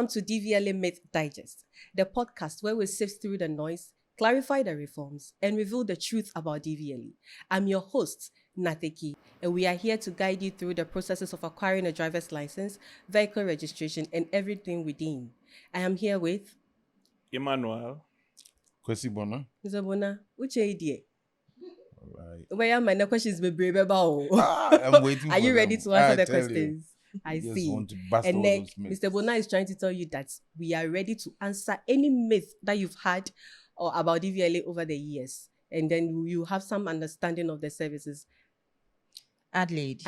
Welcome to DVLA Myth Digest, the podcast where we sift through the noise, clarify the reforms, and reveal the truth about DVLA. I'm your host, Nateki, and we are here to guide you through the processes of acquiring a driver's license, vehicle registration, and everything within. I am here with Emmanuel. Kwesi Bona. Mr. Bona. Which idea? Alright. Where are my questions? I'm waiting Are for you ready them. to answer I the tell you. questions? I You just see. want to bust And all then those myths. Mr. Bona is trying to tell you that we are ready to answer any myth that you've had or about DVLA over the years. And then you have some understanding of the services. Adelaide.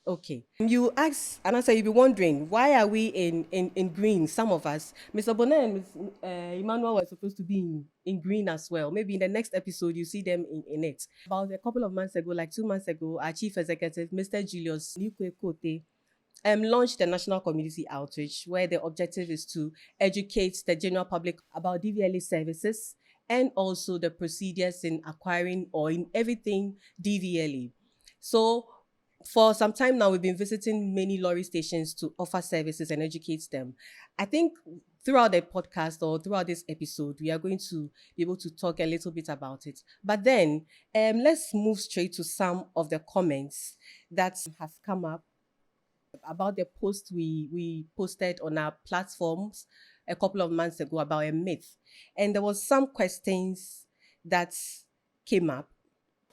Okay. You ask, and I say you'll be wondering, why are we in green, some of us? Mr. Bona and Ms. Emmanuel were supposed to be in green as well. Maybe in the next episode, you see them in it. About a couple of months ago, like 2 months ago, our chief executive, Mr. Julius Kote, launched the National Community Outreach, where the objective is to educate the general public about DVLA services and also the procedures in acquiring or in everything DVLA. So for some time now, we've been visiting many lorry stations to offer services and educate them. I think throughout the podcast or throughout this episode, we are going to be able to talk a little bit about it. But then let's move straight to some of the comments that have come up about the post we posted on our platforms a couple of months ago about a myth. And there was some questions that came up.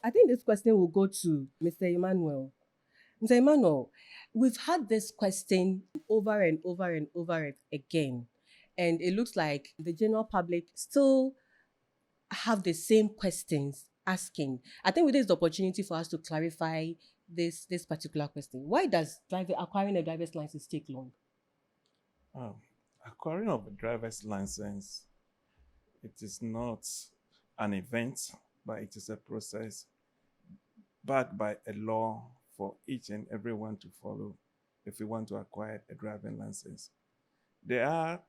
I think this question will go to Mr. Emmanuel. Mr. Emmanuel, we've had this question over and over and over again. And it looks like the general public still have the same questions asking. I think with this opportunity for us to clarify this particular question. Why does acquiring a driver's license take long? Acquiring of a driver's license, it is not an event, but it is a process backed by a law for each and everyone to follow if you want to acquire a driving license. There are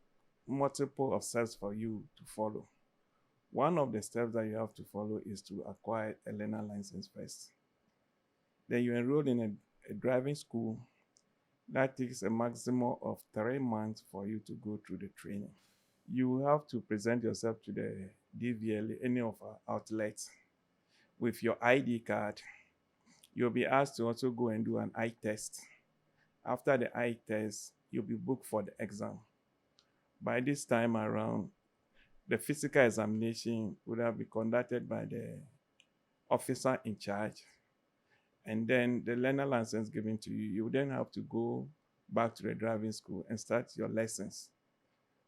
multiple of steps for you to follow. One of the steps that you have to follow is to acquire a learner license first. Then you enroll in a driving school. That takes a maximum of 3 months for you to go through the training. You have to present yourself to the DVLA, any of our outlets, with your ID card. You'll be asked to also go and do an eye test. After the eye test, you'll be booked for the exam. By this time around, the physical examination would have been conducted by the officer in charge. And then the learner license given to you, you then have to go back to the driving school and start your lessons.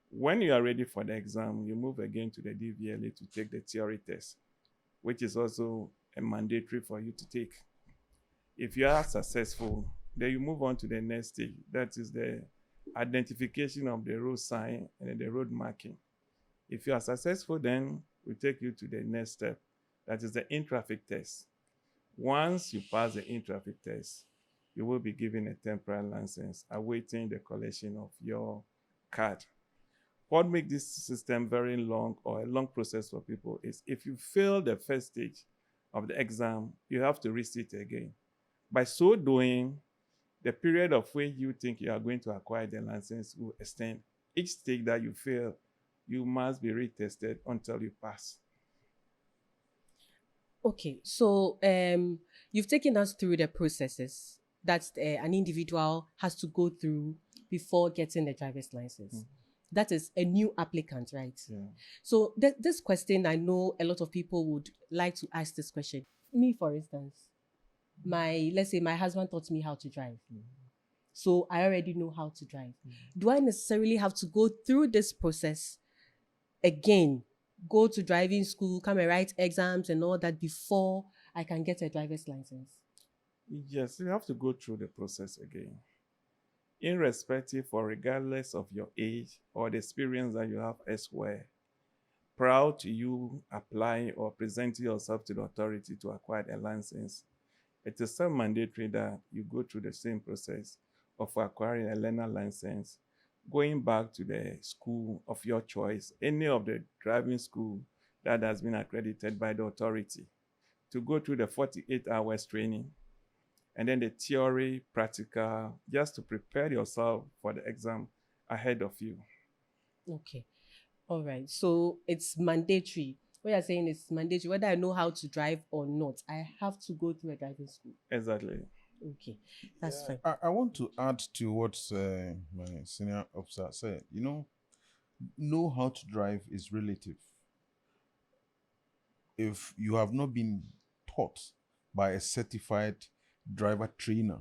When you are ready for the exam, you move again to the DVLA to take the theory test, which is also a mandatory for you to take. If you are successful, then you move on to the next stage. That is the identification of the road sign and the road marking. If you are successful, then we take you to the next step. That is the in-traffic test. Once you pass the in-traffic test, you will be given a temporary license, awaiting the collection of your card. What makes this system very long or a long process for people is if you fail the first stage of the exam, you have to resit again. By so doing, the period of which you think you are going to acquire the license will extend. Each stage that you fail, you must be retested until you pass. Okay, so you've taken us through the processes that an individual has to go through before getting the driver's license. Mm-hmm. That is a new applicant, right? Yeah. So this question, I know a lot of people would like to ask this question. Me, for instance, let's say my husband taught me how to drive. Mm-hmm. So I already know how to drive. Mm-hmm. Do I necessarily have to go through this process again? Go to driving school, come and write exams and all that before I can get a driver's license? Yes, you have to go through the process again. Irrespective or regardless of your age or the experience that you have elsewhere, prior to you applying or presenting yourself to the authority to acquire a license, it is still mandatory that you go through the same process of acquiring a learner license, going back to the school of your choice, any of the driving school that has been accredited by the authority, to go through the 48 hours training, and then the theory, practical, just to prepare yourself for the exam ahead of you. Okay. All right. So it's mandatory. What you're saying is mandatory. Whether I know how to drive or not, I have to go through a driving school. Exactly. Okay. That's fine. I want to add to what my senior officer said. Know how to drive is relative. If you have not been taught by a certified driver trainer,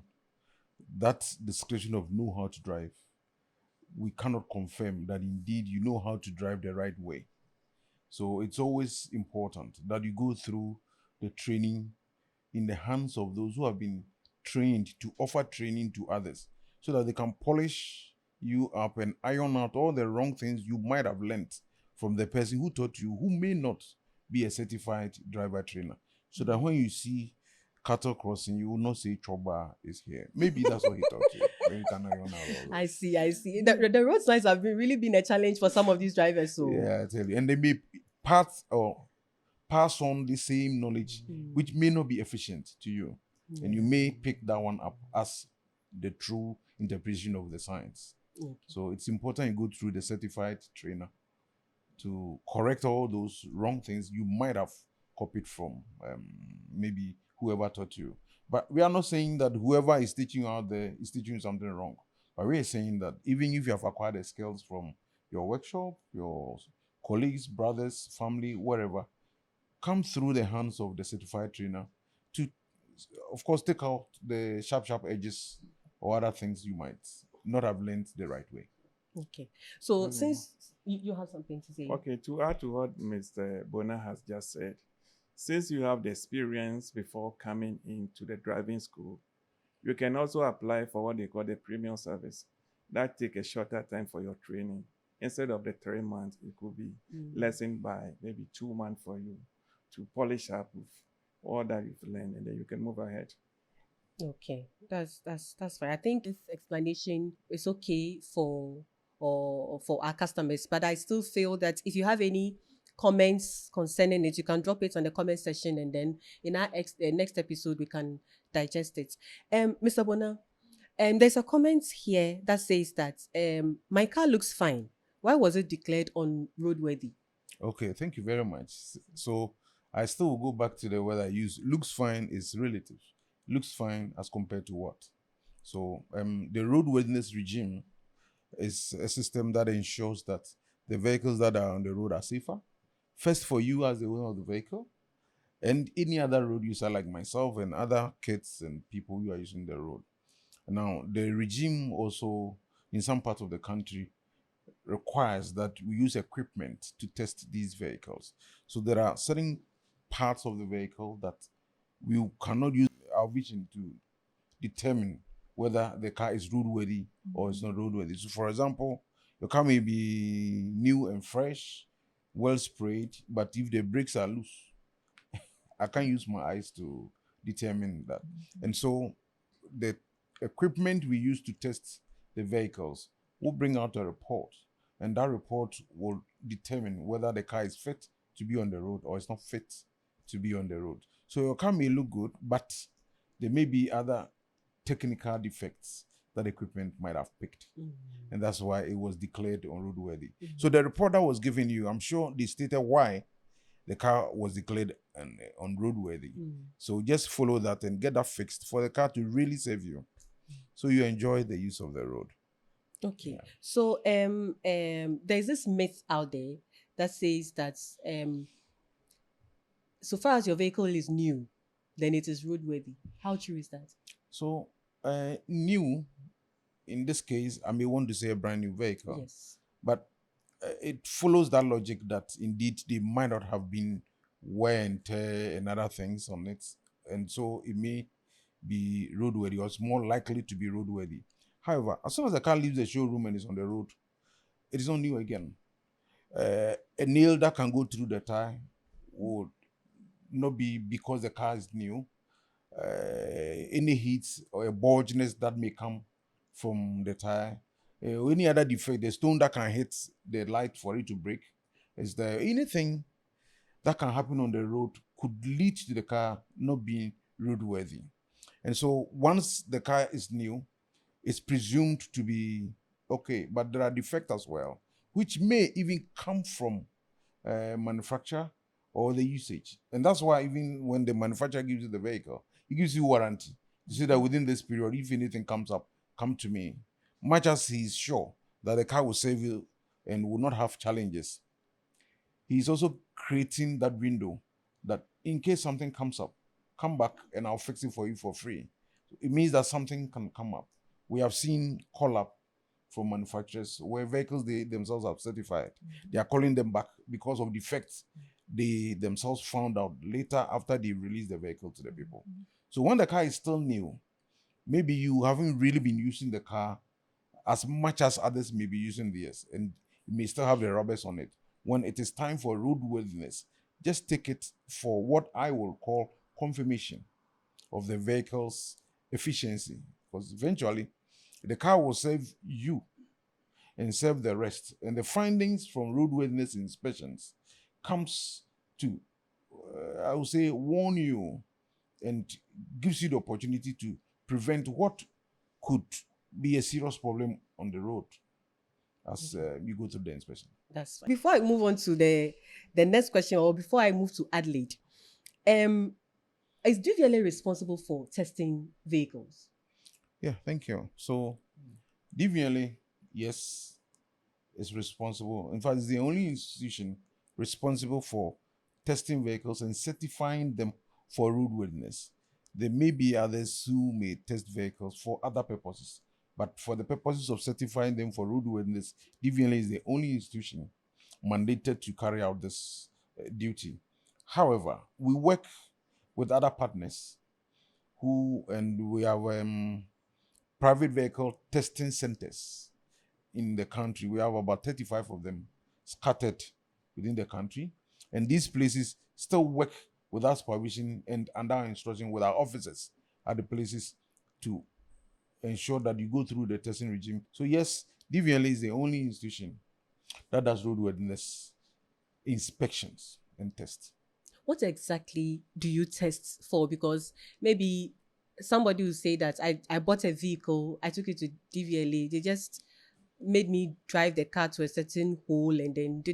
that description of know how to drive, we cannot confirm that indeed you know how to drive the right way. So it's always important that you go through the training in the hands of those who have been trained to offer training to others so that they can polish you up and iron out all the wrong things you might have learnt from the person who taught you, who may not be a certified driver trainer. So that when you see cattle crossing, you will not say Choba is here. Maybe that's what he taught you. Maybe you can iron out all I this. see. I see. The road signs have really been a challenge for some of these drivers. So Yeah, I tell you. And they may pass or pass on the same knowledge, which may not be efficient to you. And you may pick that one up as the true interpretation of the science. Okay. So it's important you go through the certified trainer to correct all those wrong things you might have copied from maybe whoever taught you. But we are not saying that whoever is teaching you out there is teaching you something wrong. But we are saying that even if you have acquired the skills from your workshop, your colleagues, brothers, family, wherever, come through the hands of the certified trainer to, of course, take out the sharp edges or other things you might not have learned the right way. Okay. So since you have something to say. Okay, to add to what Mr. Bona has just said, since you have the experience before coming into the driving school, you can also apply for what they call the premium service. That take a shorter time for your training. Instead of the 3 months, it could be lessened by maybe 2 months for you to polish up with all that you've learned, and then you can move ahead. Okay, that's fine. I think this explanation is okay for or for our customers, but I still feel that if you have any comments concerning it, you can drop it on the comment section, and then in our next episode we can digest it. Mr. Bona, there's a comment here that says that my car looks fine. Why was it declared unroadworthy? Okay, thank you very much. So I still will go back to the word I use. Looks fine is relative. Looks fine as compared to what? So the roadworthiness regime is a system that ensures that the vehicles that are on the road are safer. First, for you as the owner of the vehicle, and any other road user like myself and other kids and people who are using the road. Now, the regime also, in some parts of the country, requires that we use equipment to test these vehicles. So there are certain parts of the vehicle that we cannot use our vision to determine whether the car is roadworthy or it's not roadworthy. So, for example, your car may be new and fresh, well sprayed, but if the brakes are loose, I can't use my eyes to determine that. And so the equipment we use to test the vehicles will bring out a report, and that report will determine whether the car is fit to be on the road or it's not fit to be on the road. So your car may look good, but there may be other technical defects that equipment might have picked. And that's why it was declared unroadworthy. So the report that was given you, I'm sure they stated why the car was declared unroadworthy. So just follow that and get that fixed for the car to really save you, so you enjoy the use of the road. Okay. Yeah. So there's this myth out there that says that so far as your vehicle is new, then it is roadworthy. How true is that? So new, in this case, I may want to say a brand new vehicle, Yes. but it follows that logic that indeed they might not have been wear and tear and other things on it, and so it may be roadworthy, or it's more likely to be roadworthy. However, as soon as the car leaves the showroom and is on the road, it is not new again. A nail that can go through the tire would not be because the car is new. Any heat or a bulginess that may come from the tire, or any other defect, the stone that can hit the light for it to break, is there anything that can happen on the road could lead to the car not being roadworthy. And so once the car is new, it's presumed to be okay, but there are defects as well, which may even come from manufacturer or the usage. And that's why even when the manufacturer gives you the vehicle, he gives you warranty. You see that within this period, if anything comes up, come to me. Much as he's sure that the car will save you and will not have challenges, he's also creating that window that in case something comes up, come back and I'll fix it for you for free. It means that something can come up. We have seen call up from manufacturers where vehicles they themselves have certified. They are calling them back because of defects they themselves found out later after they released the vehicle to the people. So when the car is still new, maybe you haven't really been using the car as much as others may be using theirs, and you may still have the rubbers on it. When it is time for roadworthiness, just take it for what I will call confirmation of the vehicle's efficiency, because eventually the car will save you and serve the rest. And the findings from roadworthiness inspections comes to, I would say, warn you and gives you the opportunity to prevent what could be a serious problem on the road as you go through the inspection. That's fine. Before I move on to the next question, or before I move to Adelaide, is DVLA responsible for testing vehicles? Yeah, thank you. So DVLA, yes, is responsible. In fact, it's the only institution responsible for testing vehicles and certifying them for roadworthiness. There may be others who may test vehicles for other purposes, but for the purposes of certifying them for roadworthiness, DVLA is the only institution mandated to carry out this duty. However, we work with other partners and we have private vehicle testing centers in the country. We have about 35 of them scattered within the country. And these places still work with our supervision and under our instruction with our officers at the places to ensure that you go through the testing regime. So yes, DVLA is the only institution that does roadworthiness inspections and tests. What exactly do you test for? Because maybe somebody will say that I bought a vehicle, I took it to DVLA, they just made me drive the car to a certain hole and then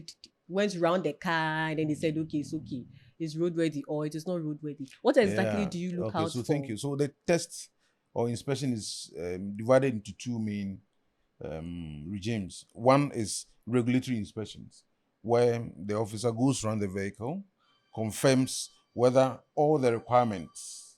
went around the car and then they said, okay, it's okay. It's roadworthy or it is not roadworthy. What exactly do you look okay, out so for? thank you. So the test or inspection is divided into two main regimes. One is regulatory inspections, where the officer goes around the vehicle, confirms whether all the requirements,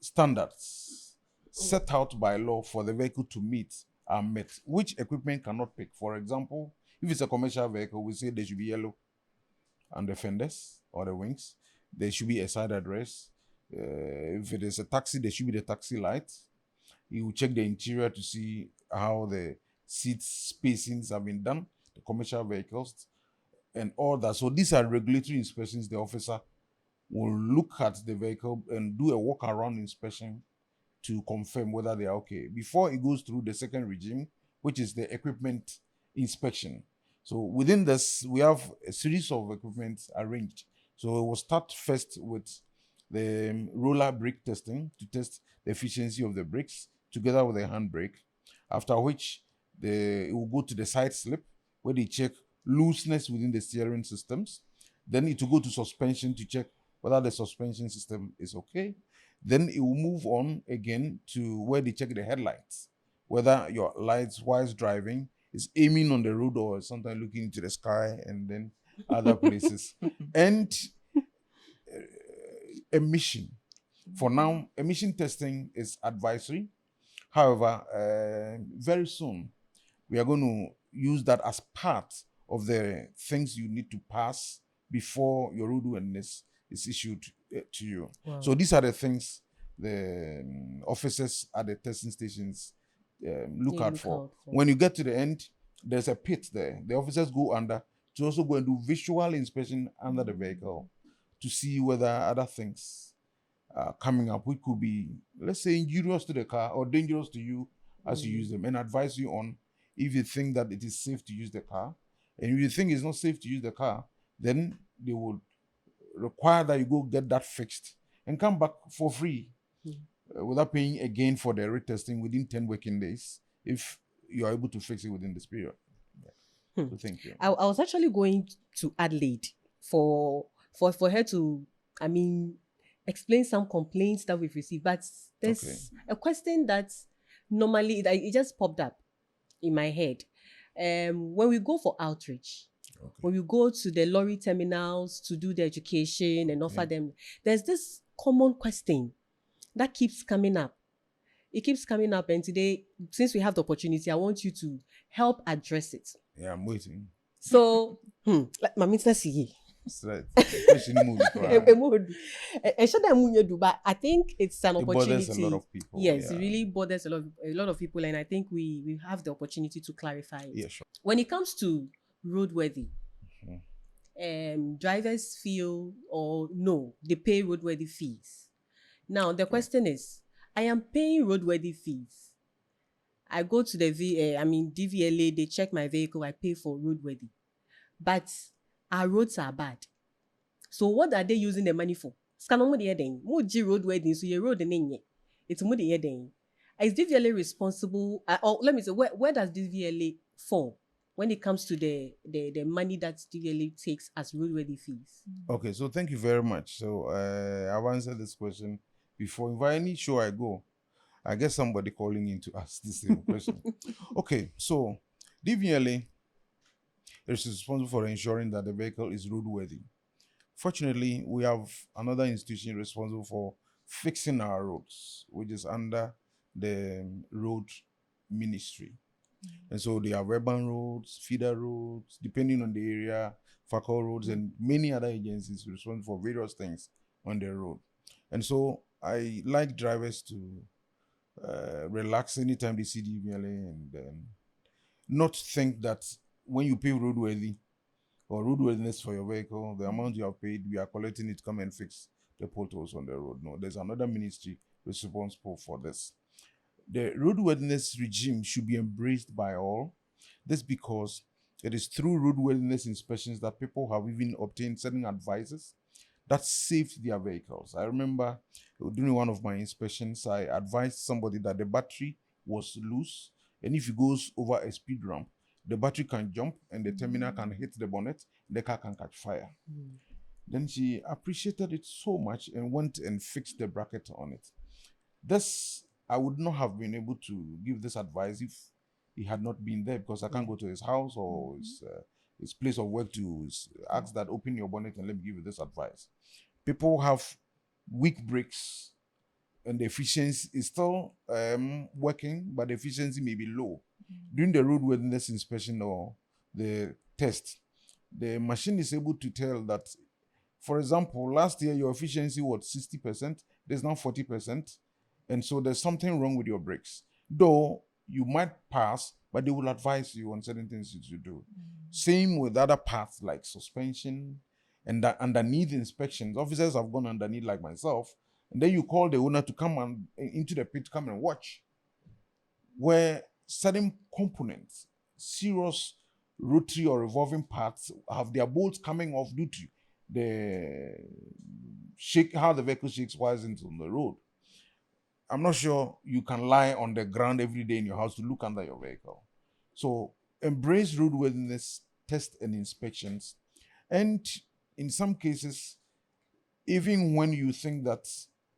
standards set out by law for the vehicle to meet are met, which equipment cannot pick. For example, if it's a commercial vehicle, we say there should be yellow on the fenders or the wings. There should be a side address. If it is a taxi, there should be the taxi light. You will check the interior to see how the seat spacings have been done, the commercial vehicles, and all that. So these are regulatory inspections. The officer will look at the vehicle and do a walk around inspection to confirm whether they are okay before it goes through the second regime, which is the equipment inspection. So within this, we have a series of equipment arranged. So we'll start first with the roller brake testing to test the efficiency of the brakes together with the handbrake, after which it will go to the side slip where they check looseness within the steering systems. Then it will go to suspension to check whether the suspension system is okay. Then it will move on again to where they check the headlights, whether your lights whilst driving is aiming on the road or sometimes looking into the sky and then other places. And emission. For now, emission testing is advisory. However, very soon we are going to use that as part of the things you need to pass before your roadworthiness is issued to you. Wow. So these are the things the officers at the testing stations look out for. When you get to the end, there's a pit there. The officers go under to also go and do visual inspection under the vehicle to see whether other things are coming up, which could be, let's say, injurious to the car or dangerous to you as you use them, and advise you on if you think that it is safe to use the car. And if you think it's not safe to use the car, then they would require that you go get that fixed and come back for free without paying again for the retesting within 10 working days if you are able to fix it within this period. Yeah. So thank you. I was actually going to Adelaide for her to, I mean, explain some complaints that we've received. But there's Okay. a question that normally it just popped up in my head. When we go for outreach, Okay. when we go to the lorry terminals to do the education and offer Okay. them, there's this common question that keeps coming up. It keeps coming up, and today, since we have the opportunity, I want you to help address it. Yeah, I'm waiting. So, like my let's see. That's right. Question move. But I think it's an It opportunity. bothers a lot of people. Yes, Yeah. it really bothers a lot of people, and I think we have the opportunity to clarify it. Yeah, sure. When it comes to roadworthy, Mhm. drivers feel or no, they pay roadworthy fees. Now the question is, I am paying roadworthy fees. I go to the DVLA, they check my vehicle, I pay for roadworthy. But our roads are bad. So what are they using the money for? Scan mo de yeden. Mo ji roadworthy so your road nenye. It's mo de yeden. Is DVLA responsible? Or let me say, where does DVLA fall when it comes to the money that DVLA takes as roadworthy fees? Okay, so thank you very much. So I've answered this question before. If any show I go, I get somebody calling in to ask the same question. Okay, so DVLA is responsible for ensuring that the vehicle is roadworthy. Fortunately, we have another institution responsible for fixing our roads, which is under the road ministry. And so they have urban roads, feeder roads, depending on the area, focal roads, and many other agencies responsible for various things on the road. And so I like drivers to relax anytime they see DVLA and not think that when you pay roadworthy or roadworthiness for your vehicle, the amount you have paid, we are collecting it to come and fix the potholes on the road. No, there's another ministry responsible for this. The roadworthiness regime should be embraced by all. This because it is through roadworthiness inspections that people have even obtained certain advices that saved their vehicles. I remember during one of my inspections, I advised somebody that the battery was loose, and if it goes over a speed ramp, the battery can jump and the terminal can hit the bonnet, the car can catch fire. Then she appreciated it so much and went and fixed the bracket on it. This, I would not have been able to give this advice if he had not been there, because I can't go to his house or his place of work to ask that open your bonnet and let me give you this advice. People have weak brakes and the efficiency is still working, but the efficiency may be low. During the roadworthiness inspection or the test, the machine is able to tell that, for example, last year your efficiency was 60%, there's now 40%, and so there's something wrong with your brakes. Though you might pass, but they will advise you on certain things you should do. Same with other parts like suspension and underneath inspections. Officers have gone underneath like myself, and then you call the owner to come into the pit, come and watch, where certain components, serious rotary or revolving parts, have their bolts coming off due to the shake, how the vehicle shakes while it's on the road. I'm not sure you can lie on the ground every day in your house to look under your vehicle. So embrace roadworthiness, test and inspections. And in some cases, even when you think that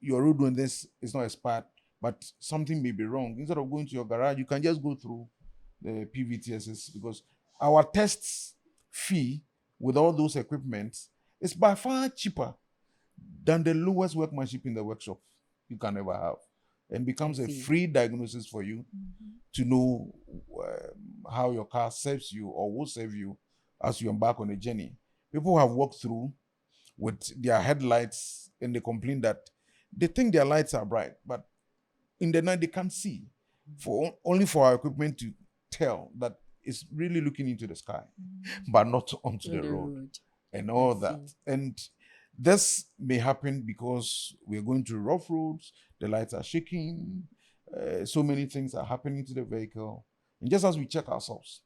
your roadworthiness is not expired, but something may be wrong, instead of going to your garage, you can just go through the PVTSs, because our tests fee with all those equipment is by far cheaper than the lowest workmanship in the workshop you can ever have, and becomes a free diagnosis for you to know how your car serves you or will serve you as you embark on a journey. People have walked through with their headlights and they complain that they think their lights are bright, but in the night they can't see. Only for our equipment to tell that it's really looking into the sky, but not onto the road and all that. And this may happen because we're going through rough roads, the lights are shaking, so many things are happening to the vehicle. And just as we check ourselves,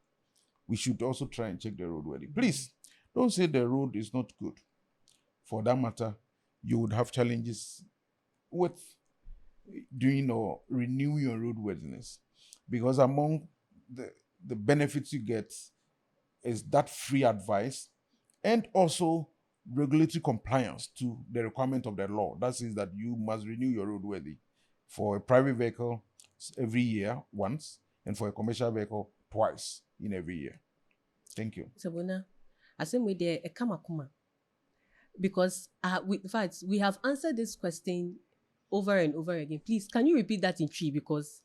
we should also try and check the roadworthy. Please, don't say the road is not good. For that matter, you would have challenges with doing or renewing your roadworthiness, because among the benefits you get is that free advice and also regulatory compliance to the requirement of the law. That is that you must renew your roadworthy for a private vehicle every year once, and for a commercial vehicle twice in every year. Thank you. Sabona, I say we there a kamakuma. Because in fact, we have answered this question over and over again. Please, can you repeat that in tree? Because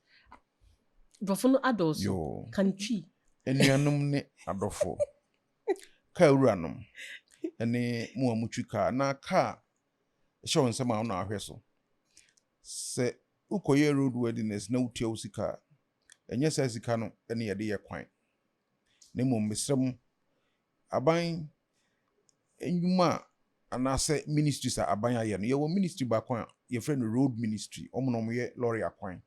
Brofono adults can tree. Enuanum ne adofo. Ka ewuranum. Ene mu amutwi ka na ka show nsema na ahwe so. Se ukoye road worthiness na utia usika. Enye sa sika no ene yede ye kwan. Ne mu mesrem aban enyuma anase ministries a aban aye no. Ye wo ministry ba kwan ye friend road ministry. Omonom ye lorry akwan.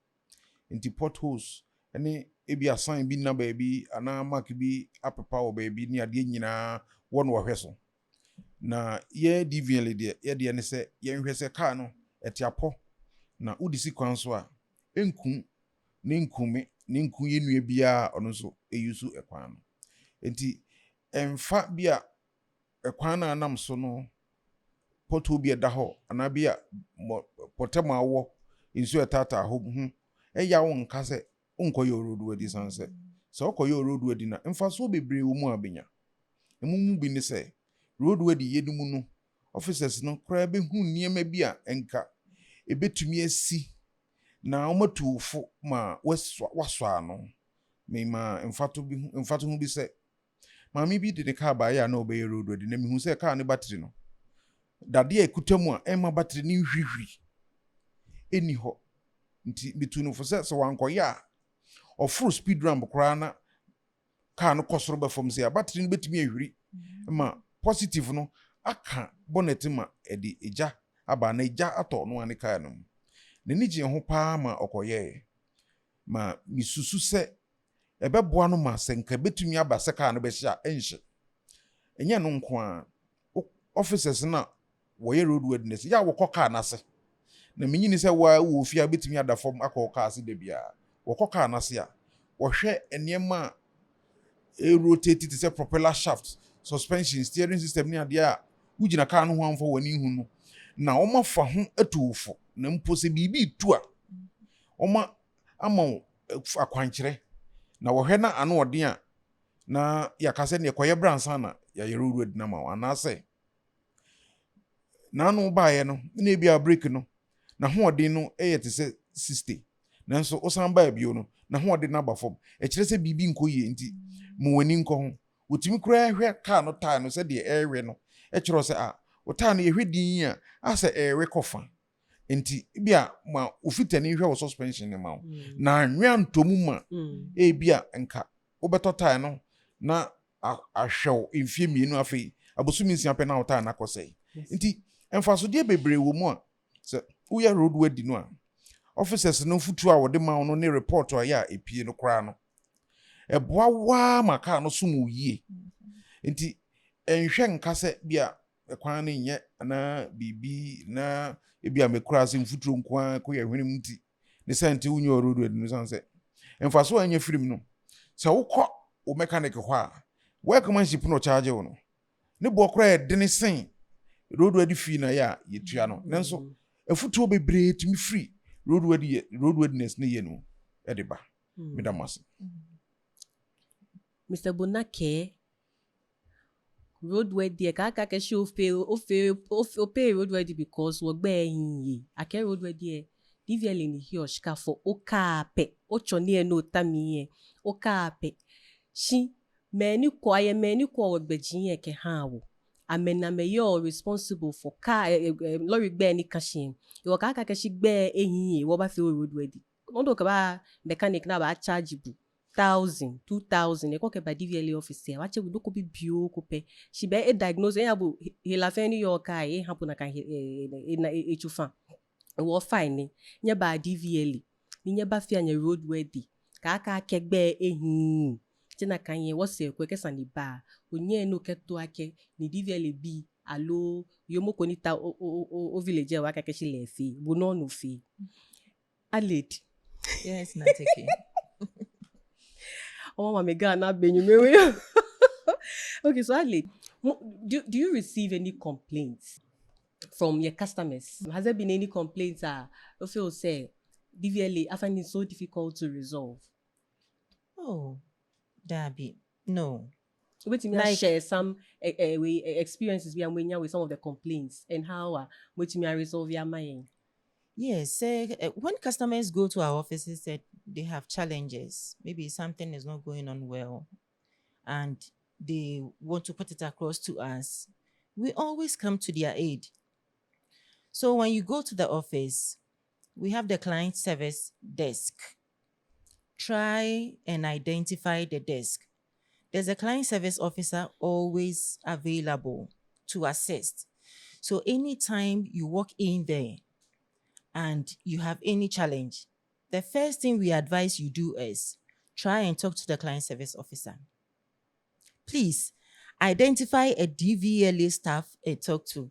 Inti potholes ene ebi assign bi na baby ana mark bi apepa o baby ni ade nyina won wo hweso na ye DVLA de ne se ye nhwese car no etiapo na udisi kwan so a enkum ne nkume ne nku ye nua bia ono so eyusu ekwan no enti emfa bia ekwan na anam so no poto bi eda ho ana bia potema wo insu etata ho eya wo nka se unko yo road worthy sanse so uko yo road worthy na mfa so bebre wo mu abenya emumu bi ne se road worthy yedumu no officers no kra be hu niema bi a enka ebetumi asi na omatufo ma waswa no me ma mfato hu bi se ma mi bi de car ba ya na obey road worthy na mi hu se car ne battery no dade ekutamu a ema battery ni hwihwi eni ho nti bitunu fo se wankoya of full speed ramp kra na car no kosoro be fom se battery no betumi ahwiri ma positive no aka bonnet ma edi eja aba na eja ato no ane car no ne nije ho pa ma okoye ma misusu se ebeboa no ma senka betumi aba se car no be hia enhye enya no nko a officers na woye road worthiness ya wo car na se na menyini se wo fia betumi ada fom akọ car se de bia wo car na se a wo hwe enema rotate to say propeller shaft suspension steering system ni ade a ugina car no ho amfo wani hu no na oma fa ho atufo na mpo se bibi tu a oma ama akwankyere na wo hwe na ano ode a na yakase ne koye bransa na ya road worthy na ma ana se na no baaye no na bia break no na ho ode no eyete se 60 nanso osan baa bio no na ho ode na ba fom e kire se bibi nkoye nti mu wani nko ho wotimi kura hwe car no tie no se de ewe no e kire se a o tie no ye hwedin a ase ewe kofa nti bia ma ofitani hwe wo suspension ne ma na anwa ntomu ma e bia nka obeto tie no na ahwew mfie mienu afei abosumi nsia pe na o tie na kosei nti emfaso de bebre wo mu a se uya road worthy no a officers no futu a wode ma no ne report a ya epie no kra no eboa wa maka no sumu yie nti enhwe nka se bia ekwan ne nye na bibi na ebia mekura se mfuturo nko ko ye hwenem nti ne sente unyo road worthy no sanse emfaso anya film no se wokọ o mechanic ho a workmanship no charge wo no ne bo kra de ne sen road worthy fee na ya yetua no nenso efutuo bebre tumi free road worthiness ne ye no edeba medamas Mr. Bonake road worthy ka ke show pay road worthy because wo gbe yin ake road worthy DVLA ni hioshka for okape ochoni e no tami okape shi meni kwa wo gbejin e ke han wo amena me you responsible for car lorry gbe ni kashin yo ka ke shi gbe eyin wo ba fi road worthy won do ka ba mechanic na ba charge bu 1,000 2,000 e ko ke ba DVLA officer wa che bu ko bi bio ko pe she be a diagnose ya bu he la fe ni yo ka e happen na kan e chufa wo fine nya ba DVLA ni nya ba fi anya road worthy ka ke gbe ehin tina kan ye wo se ko ke san ni ba onye no ke to ake ni DVLA bi alo yomo ko ni ta o village wa ka ke shi le fi bu no no fi alid Yes, not okay. Oh, my God, not being you. Okay, so Adelaide, do you receive any complaints from your customers? Has there been any complaints you feel say DVLA I find it so difficult to resolve? Oh, Darby. No. Wait, me Like, share some experiences we are with some of the complaints and how wait me resolve your mind. yes, when customers go to our offices, they have challenges. Maybe something is not going on well and they want to put it across to us. We always come to their aid. So when you go to the office, we have the client service desk. Try and identify the desk. There's a client service officer always available to assist. So anytime you walk in there and you have any challenge, the first thing we advise you do is try and talk to the client service officer. Please identify a DVLA staff and talk to.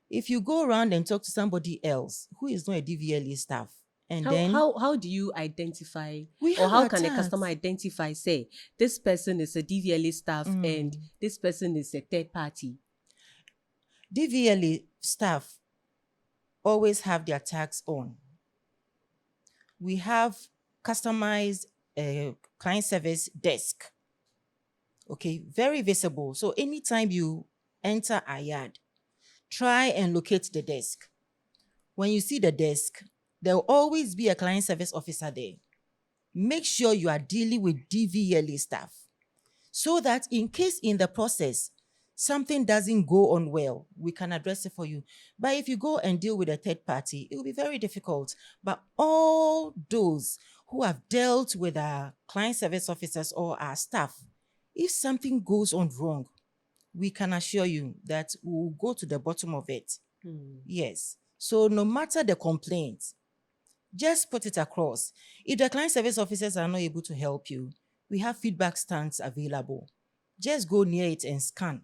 If you go around and talk to somebody else who is not a DVLA staff, and then How do you identify we or have how our can a tags. customer identify say this person is a DVLA staff and this person is a third party? DVLA staff always have their tags on. We have customized client service desk. Okay, very visible. So anytime you enter a yard, try and locate the desk. When you see the desk, there will always be a client service officer there. Make sure you are dealing with DVLA staff so that in case in the process something doesn't go on well, we can address it for you. But if you go and deal with a third party, it will be very difficult. But all those who have dealt with our client service officers or our staff, if something goes on wrong, we can assure you that we will go to the bottom of it. Yes. So no matter the complaint, just put it across. If the client service officers are not able to help you, we have feedback stands available. Just go near it and scan.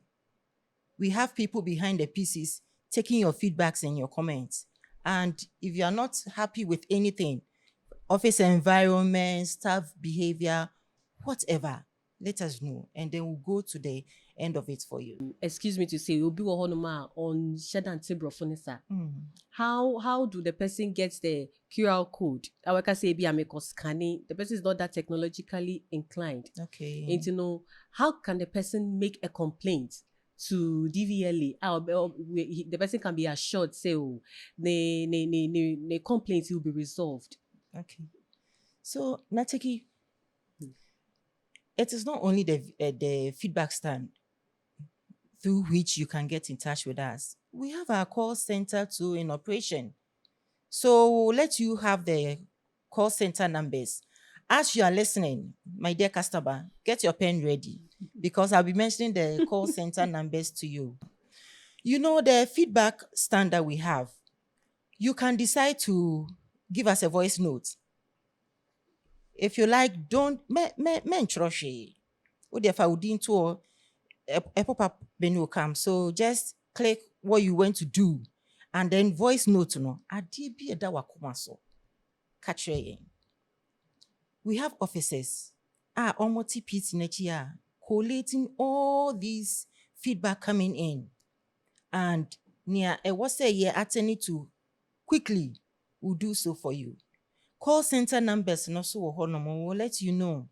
We have people behind the PCs taking your feedbacks and your comments. And if you are not happy with anything, office environment, staff behavior, whatever, let us know. And then we'll go to the end of it for you. Excuse me to say, you'll be on Shadan Tibrofonisa. How do the person get the QR code? I can say be a scanning. The person is not that technologically inclined. Okay. And to know how can the person make a complaint to DVLA? The person can be assured, say, oh, the complaint will be resolved. Okay. So, Natiki, it is not only the feedback stand through which you can get in touch with us. We have our call center too in operation. So we'll let you have the call center numbers. As you are listening, my dear customer, get your pen ready because I'll be mentioning the call center numbers to you. You know the feedback stand that we have. You can decide to give us a voice note. If you like, don't mentroshi. If I would into a pop-up menu will come. So just click what you want to do and then voice note no. Adibi eda wakumaso. Catch ye. We have offices. Almost piece next year collating all these feedback coming in. And near a was a year attending to quickly will do so for you. Call center numbers and also will let you know.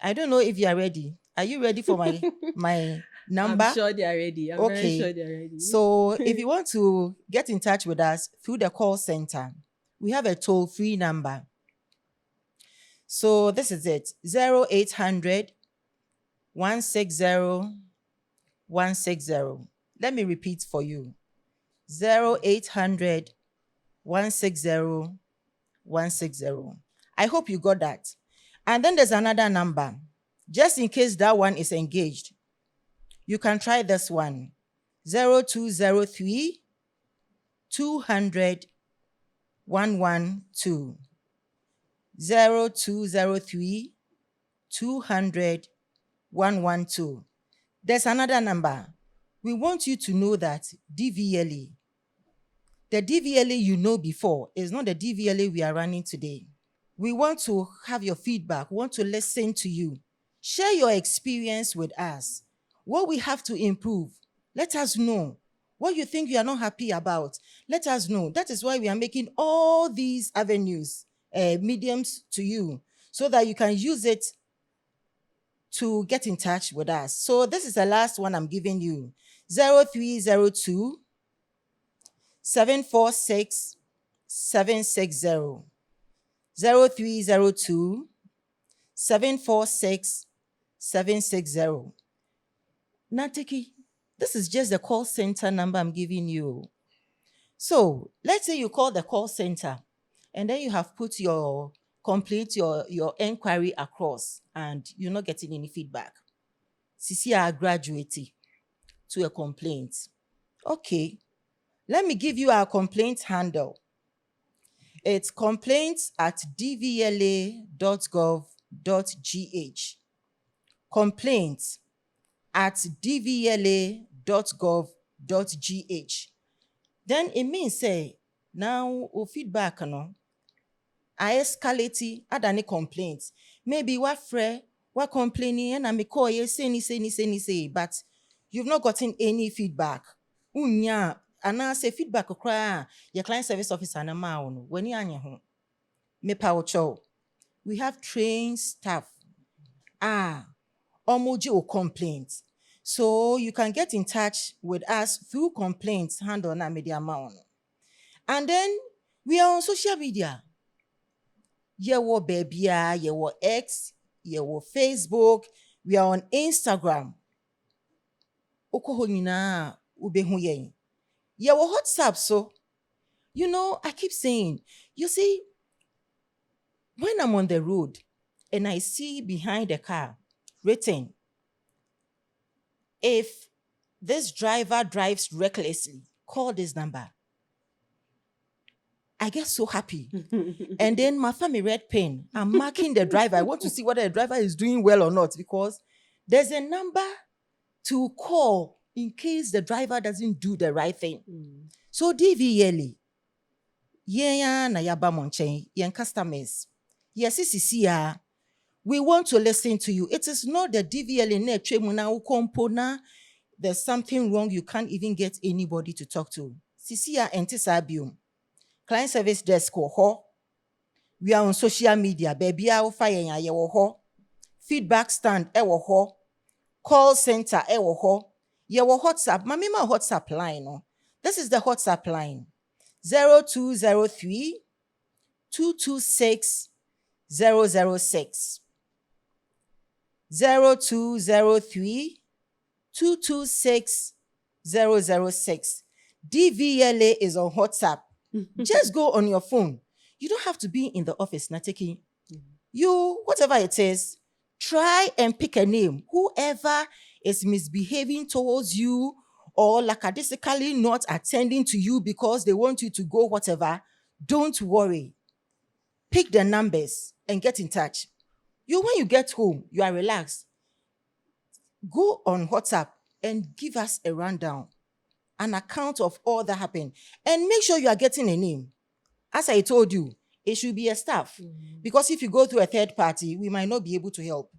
I don't know if you are ready. Are you ready for my number? I'm sure they are ready. I'm very sure they are ready. So if you want to get in touch with us through the call center, we have a toll-free number. So this is it. 0800 160 160. Let me repeat for you. 0800 160 160. I hope you got that. And then there's another number. Just in case that one is engaged, you can try this one. 0203 200 112. 0203 200 112. There's another number. We want you to know that DVLA, the DVLA you know before, is not the DVLA we are running today. We want to have your feedback. We want to listen to you. Share your experience with us. What we have to improve. Let us know. What you think you are not happy about. Let us know. That is why we are making all these avenues, mediums to you, so that you can use it to get in touch with us. So this is the last one I'm giving you. 0302 746 760. 0302 746 760. Natiki, this is just the call center number I'm giving you. So let's say you call the call center and then you have put your complaint, your inquiry across, and you're not getting any feedback. Sisi are graduating to a complaint. Okay, let me give you our complaint handle. It's complaints@dvla.gov.gh. complaints@dvla.gov.gh. Then it means say now o feedback no I escalate adani complaints. Maybe what complaining and I call you say, but you've not gotten any feedback. Unya and I say feedback okra your client service officer na ma no when you anya ho. Me pa we have trained staff. Omoji o complaints. So you can get in touch with us through complaints handle na media maun. And then we are on social media. Yewo Babia, Yewo X, Yewo Facebook, we are on Instagram. Okoho nyina ubehu yen. Yewo WhatsApp so. You know, I keep saying, you see, when I'm on the road and I see behind the car written, if this driver drives recklessly, call this number. I get so happy. And then my family red pen. I'm marking the driver. I want to see whether the driver is doing well or not because there's a number to call in case the driver doesn't do the right thing. So DVLA, yeah, na yaba monchen, yen customers. Yes, we want to listen to you. It is not the DVLA ne tremuna ukompona. There's something wrong. You can't even get anybody to talk to. Sisia entisabium. Client service desk ho. We are on social media. Baby, I will fire ya ho. Feedback stand ho. Call center ho. Yewo WhatsApp. Mamima WhatsApp line. No. This is the WhatsApp line. 0203 226 006. 0203 226 006. DVLA is on WhatsApp. Just go on your phone. You don't have to be in the office, Natiki. You, whatever it is, try and pick a name. Whoever is misbehaving towards you or lackadaisically not attending to you because they want you to go whatever, don't worry. Pick the numbers and get in touch. When you get home, you are relaxed. Go on WhatsApp and give us a rundown, an account of all that happened. And make sure you are getting a name. As I told you, it should be a staff. Because if you go through a third party, we might not be able to help.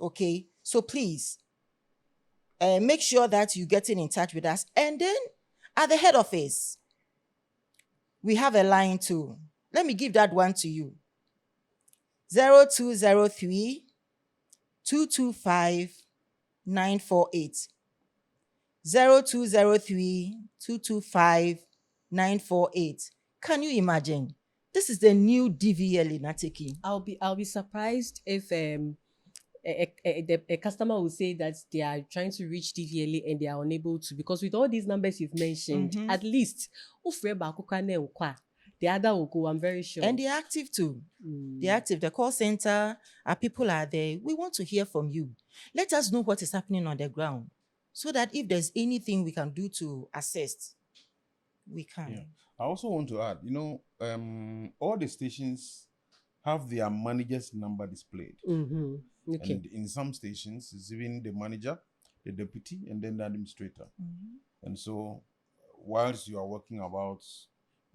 Okay? So please, make sure that you're getting in touch with us. And then at the head office, we have a line too. Let me give that one to you. 0203 225 948. 0203 225 948. Can you imagine? This is the new DVLA Natiki. I'll be surprised if a customer will say that they are trying to reach DVLA and they are unable to, because with all these numbers you've mentioned, at least the other will go, I'm very sure. And they're active too. They're active. The call center, our people are there. We want to hear from you. Let us know what is happening on the ground so that if there's anything we can do to assist, we can. Yeah. I also want to add, all the stations have their manager's number displayed. Okay. And in some stations, it's even the manager, the deputy, and then the administrator. And so, whilst you are working about,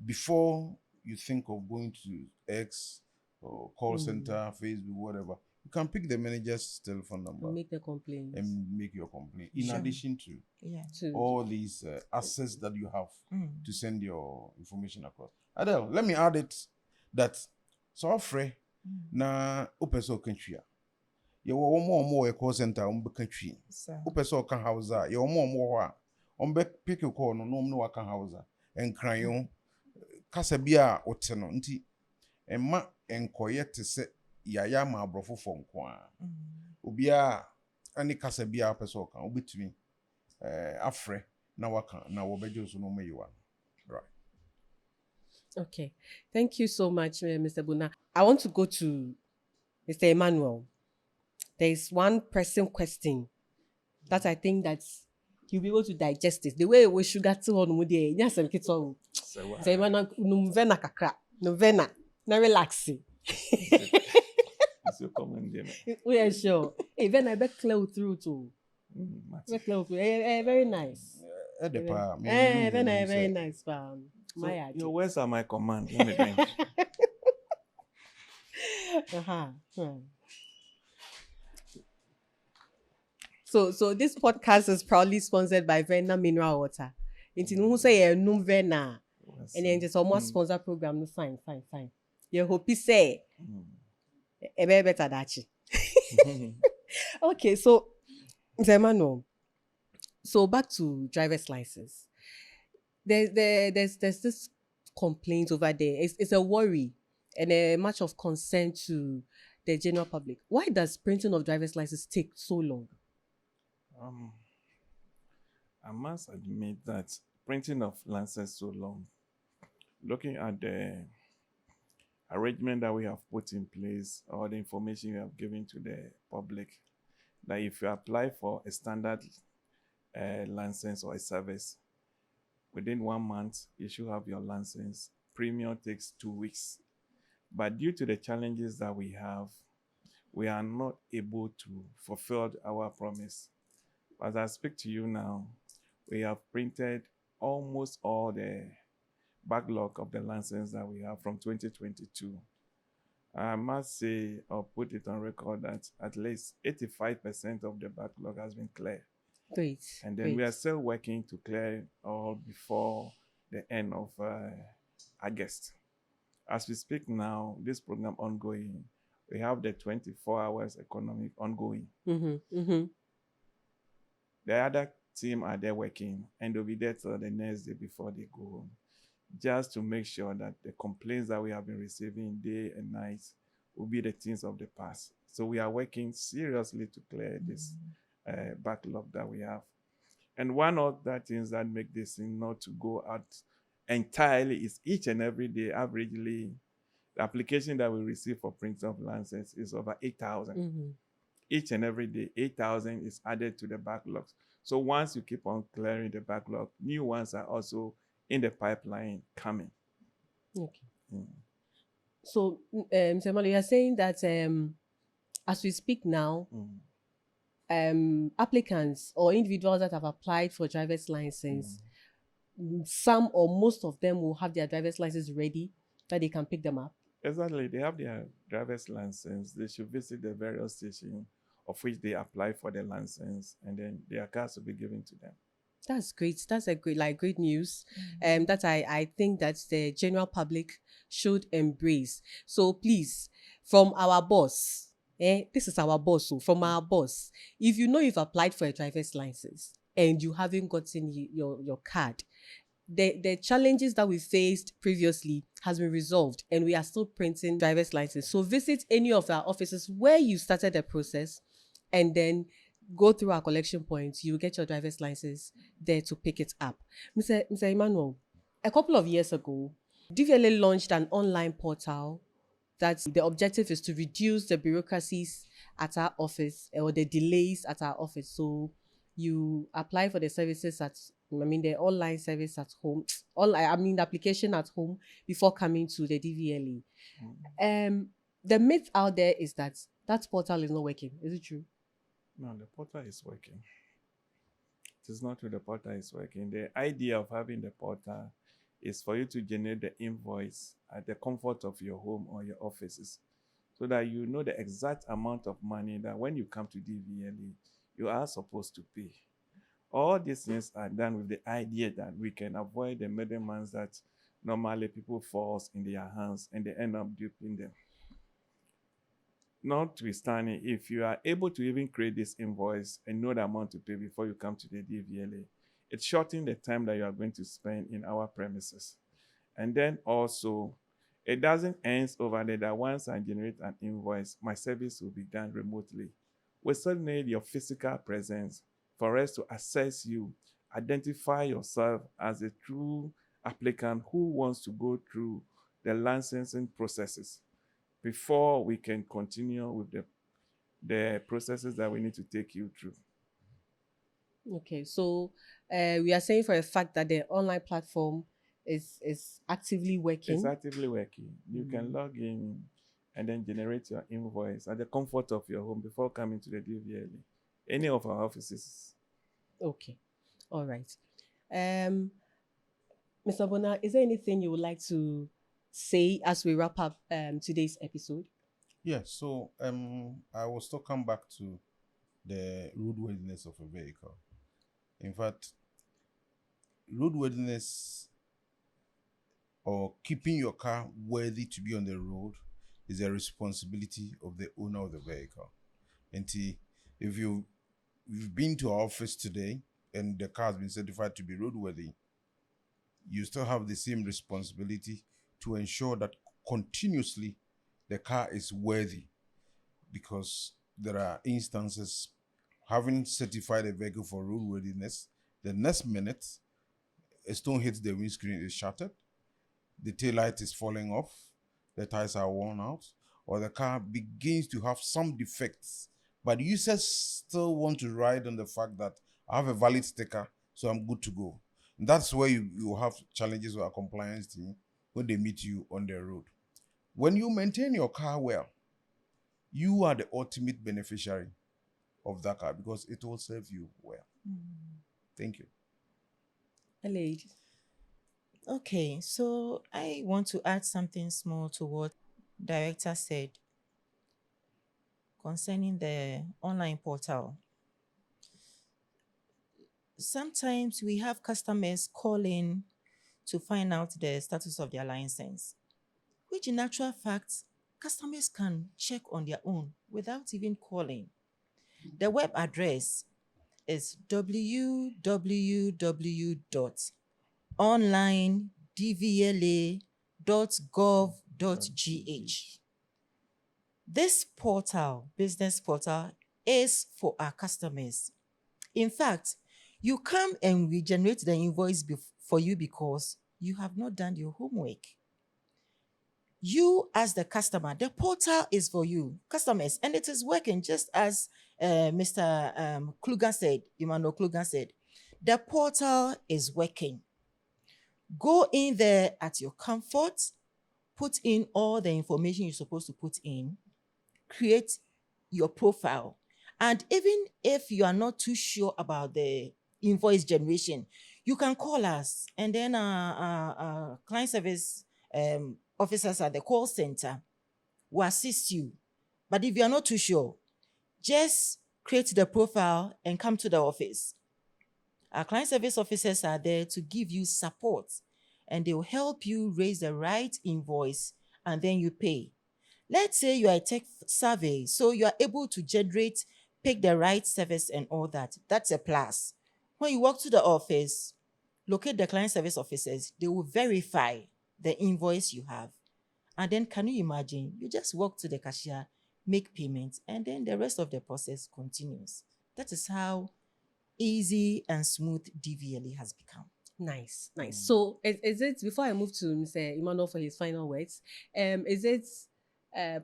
before you think of going to X or call center, Facebook, whatever. You can pick the manager's telephone number Make the complaints. and make your complaint. In Sure. addition to Yeah. all these access that you have Mm. to send your information across. Adele, let me add it that so free na opeso country. You want more a call center on the country. So, Opeso can house you want more on be pick a call no can house and crayon casabia or teno nti and ma and quiet to say yaya ma brofo phone kwa. Ubia any casabia peso can be to me. Afre na waka na wobejo so no meyiwa. Right. Okay. Thank you so much, Mr. Buna. I want to go to Mr. Emmanuel. There is one pressing question that I think that he'll be able to digest it. The way we sugar to on mudi, yes, and kids all. So what? Mr. Emmanuel, numvena kakra, novena, na relaxing. It's your comment there. We are sure. Even I bet clear through too. Mati. Very nice. Edepa, Very nice, fam. So My your words are my command. Let me drink. Uh-huh. So this podcast is proudly sponsored by Verna Mineral Water. Inti no say num Verna. And then just almost sponsor program no fine. You hope you say e be better dachi. Okay, so Zemano. So back to driver's license. There's this complaint over there. It's a worry and a much of concern to the general public. Why does printing of driver's license take so long? I must admit that printing of license so long, looking at the arrangement that we have put in place or the information we have given to the public, that if you apply for a standard license or a service, within 1 month, you should have your license. Premium takes 2 weeks. But due to the challenges that we have, we are not able to fulfill our promise. As I speak to you now, we have printed almost all the backlog of the license that we have from 2022. I must say, or put it on record, that at least 85% of the backlog has been cleared. Great. And then we are still working to clear all before the end of August. As we speak now, this program ongoing, we have the 24 hours economic ongoing. The other team are there working, and they'll be there till the next day before they go home, just to make sure that the complaints that we have been receiving day and night will be the things of the past. So we are working seriously to clear this backlog that we have. And one of the things that make this thing not to go out entirely is each and every day, averagely, the application that we receive for print of license is over 8,000. Each and every day, 8,000 is added to the backlogs. So once you keep on clearing the backlog, new ones are also in the pipeline coming. Okay. So, Mr. Emmanuel, you are saying that as we speak now, applicants or individuals that have applied for driver's license, some or most of them will have their driver's license ready that they can pick them up. Exactly. They have their driver's license. They should visit the various stations of which they apply for the license, and then their cards will be given to them. That's great. That's a great news. That I think that the general public should embrace. So please, from our boss, this is our boss. So from our boss, if you know you've applied for a driver's license and you haven't gotten your card, the challenges that we faced previously has been resolved, and we are still printing driver's license. So visit any of our offices where you started the process, and then go through our collection points. You get your driver's license there to pick it up. Mr. Emmanuel, a couple of years ago, DVLA launched an online portal that the objective is to reduce the bureaucracies at our office or the delays at our office. So you apply for the services the online service at home, the application at home before coming to the DVLA. The myth out there is that portal is not working. Is it true? No, the portal is working. It is not true the portal is working. The idea of having the portal is for you to generate the invoice at the comfort of your home or your offices. so that you know the exact amount of money that when you come to DVLA, you are supposed to pay. All these things are done with the idea that we can avoid the middlemen that normally people falls in their hands and they end up duping them. Notwithstanding, if you are able to even create this invoice and know the amount to pay before you come to the DVLA, it shortens the time that you are going to spend in our premises. And then also, it doesn't end over there that once I generate an invoice, my service will be done remotely. We still need your physical presence for us to assess you, identify yourself as a true applicant who wants to go through the licensing processes before we can continue with the processes that we need to take you through. Okay, so we are saying for a fact that the online platform is actively It's working. actively working. You can log in and then generate your invoice at the comfort of your home before coming to the DVLA. Any of our offices. Okay, all right. Mr. Bona, is there anything you would like to say as we wrap up today's episode? Yeah, so I will still come back to the roadworthiness of a vehicle. In fact, roadworthiness or keeping your car worthy to be on the road is a responsibility of the owner of the vehicle. And if you've been to our office today and the car has been certified to be roadworthy, you still have the same responsibility to ensure that continuously the car is worthy, because there are instances having certified a vehicle for roadworthiness, the next minute a stone hits the windscreen, is shattered, the tail light is falling off, the tires are worn out, or the car begins to have some defects, but users still want to ride on the fact that I have a valid sticker, so I'm good to go. And that's where you have challenges with our compliance team when they meet you on the road. When you maintain your car well, you are the ultimate beneficiary of that car because it will serve you well. Thank you. Lady. Okay, so I want to add something small to what director said concerning the online portal. Sometimes we have customers calling to find out the status of their license, which in actual fact, customers can check on their own without even calling. The web address is www.onlinedvla.gov.gh. This portal, business portal, is for our customers. In fact, you come and we generate the invoice for you because you have not done your homework. You, as the customer, the portal is for you, customers, and it is working just as Mr. Kluger said, Emmanuel Kluger said. The portal is working. Go in there at your comfort, put in all the information you're supposed to put in, create your profile. And even if you are not too sure about the invoice generation, you can call us, and then our client service officers at the call center will assist you. But if you are not too sure, just create the profile and come to the office. Our client service officers are there to give you support, and they will help you raise the right invoice, and then you pay. Let's say you are a tech survey, so you are able to generate, pick the right service and all that. That's a plus. When you walk to the office, locate the client service officers, they will verify the invoice you have. And then can you imagine? You just walk to the cashier, make payment, and then the rest of the process continues. That is how easy and smooth DVLA has become. Nice, nice. So is it, before I move to Mr. Emmanuel for his final words, is it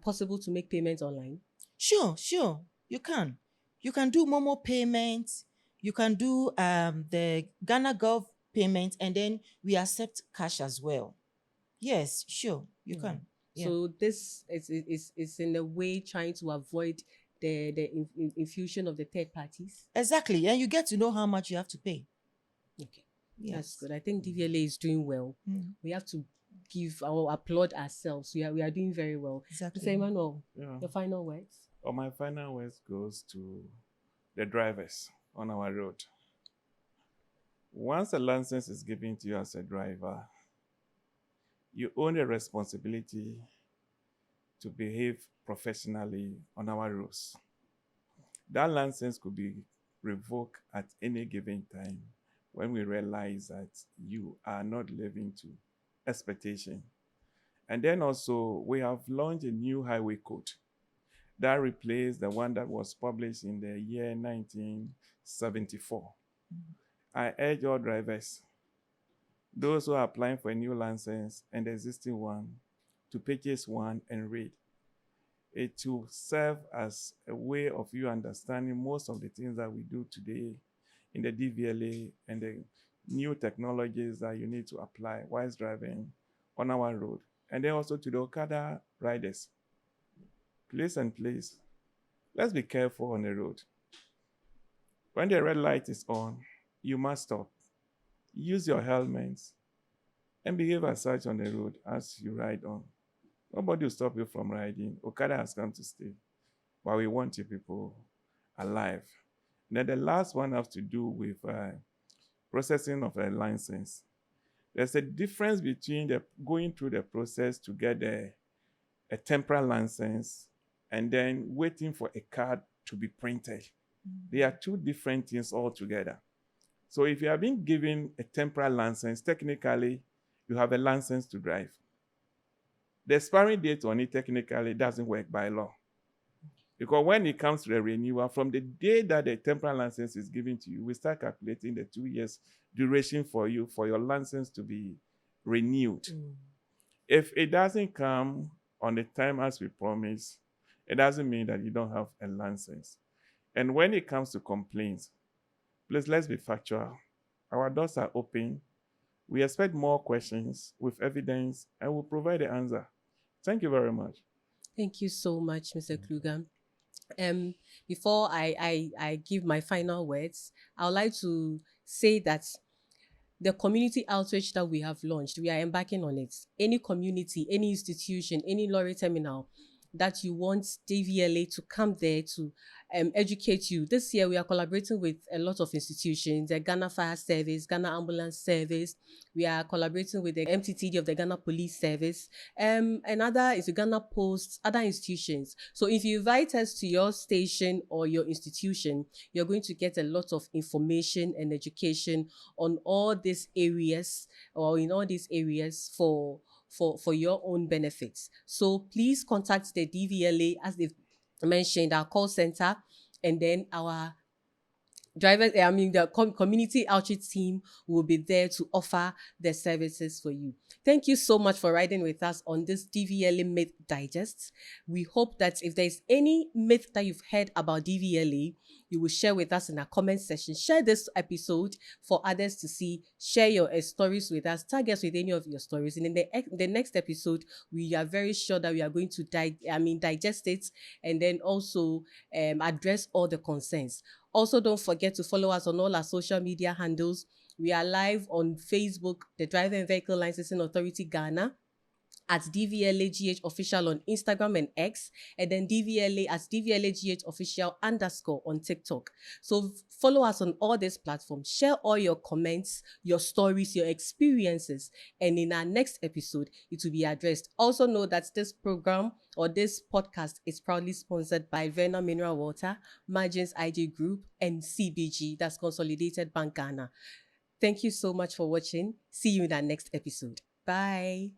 possible to make payments online? Sure. You can. You can do Momo payments. You can do the Ghana Gov payment, and then we accept cash as well. Yes, sure, you can. Yeah. So this is in a way trying to avoid the infusion of the third parties. Exactly, and you get to know how much you have to pay. Okay. Yes. That's good. I think DVLA is doing well. Mm. We have to give or applaud ourselves. We are doing very well. Exactly. Mr. Emmanuel, Yeah. your final words. Well, my final words goes to the drivers on our road. Once a license is given to you as a driver, you own a responsibility to behave professionally on our roads. That license could be revoked at any given time when we realize that you are not living to expectation. And then also, we have launched a new highway code that replaced the one that was published in the year 1974. I urge all drivers, those who are applying for a new license and the existing one, to purchase one and read. It will serve as a way of you understanding most of the things that we do today in the DVLA and the new technologies that you need to apply whilst driving on our road. And then also to the Okada riders. Please and please, let's be careful on the road. When the red light is on, you must stop. Use your helmets and behave as such on the road as you ride on. Nobody will stop you from riding. Okada has come to stay. But we want you people alive. Then the last one has to do with processing of a license. There's a difference between going through the process to get a temporary license and then waiting for a card to be printed. They are two different things altogether. So if you have been given a temporary license, technically, you have a license to drive. The expiring date on it technically doesn't work by law. Because when it comes to the renewal, from the day that the temporary license is given to you, we start calculating the 2 years duration for you for your license to be renewed. If it doesn't come on the time as we promised, it doesn't mean that you don't have a license. And when it comes to complaints, please, let's be factual. Our doors are open. We expect more questions with evidence, and we'll provide the answer. Thank you very much. Thank you so much, Mr. Kluger. Before I give my final words, I would like to say that the community outreach that we have launched, we are embarking on it. Any community, any institution, any lorry terminal that you want DVLA to come there to educate you. This year, we are collaborating with a lot of institutions, the Ghana Fire Service, Ghana Ambulance Service. We are collaborating with the MTTD of the Ghana Police Service, another is the Ghana Post, other institutions. So if you invite us to your station or your institution, you're going to get a lot of information and education on all these areas or in all these areas for your own benefits. So please contact the DVLA, as they've mentioned, our call center, and then our the community outreach team will be there to offer their services for you. Thank you so much for riding with us on this DVLA Myth Digest. We hope that if there's any myth that you've heard about DVLA, you will share with us in our comment section. Share this episode for others to see. Share your stories with us. Tag us with any of your stories. And in the next episode, we are very sure that we are going to digest it and then also address all the concerns. Also, don't forget to follow us on all our social media handles. We are live on Facebook, the Driver and Vehicle Licensing Authority Ghana, at DVLAGH Official on Instagram and X, and then DVLA as DVLAGH Official _ on TikTok. So follow us on all these platforms. Share all your comments, your stories, your experiences, and in our next episode, it will be addressed. Also know that this program or this podcast is proudly sponsored by Verna Mineral Water, Margins IG Group, and CBG, that's Consolidated Bank Ghana. Thank you so much for watching. See you in our next episode. Bye.